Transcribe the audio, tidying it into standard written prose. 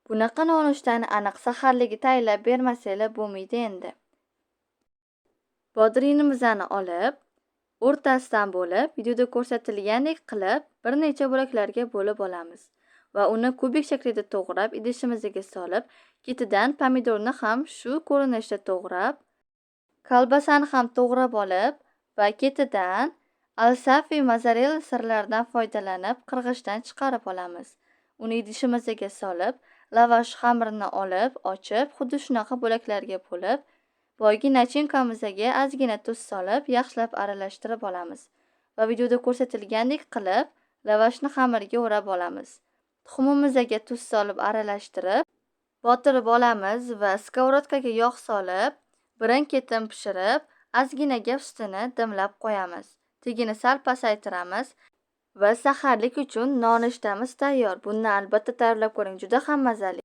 Bunaqa nonushtani aniq saharligi tayinlab bermasanglar bo'lmaydi endi. Bodrinimizni olib, o'rtasidan bo'lib, videoda ko'rsatilgandek qilib bir necha bo'laklarga bo'lib olamiz va uni kubik shaklida to'g'rab, idishimizga solib, ketidan pomidorni ham shu ko'rinishda to'g'rab, kolbasani ham to'g'rab olib va ketidan alsafi mozzarella sirlaridan foydalanib qirg'ichdan chiqarib olamiz. Uni idishimizga solib, lavash xamirini olib, ochib, xuddi shunaqa bo'laklarga bo'lib, boyagi nachinkamizga ozgina tuz solib, yaxshilab aralashtirib olamiz va videoda ko'rsatilgandek qilib, lavashni xamirga o'rab olamiz. Tuxumimizga tuz solib aralashtirib, botirib olamiz va skоворodkaga yog' solib, birin-ketin pishirib, ozginaga ustini dimlab qo'yamiz. Tegini sal pasaytiramiz va saharlik uchun nonushtamiz tayyor. Buni albatta tayyorlab ko'ring, juda ham mazali.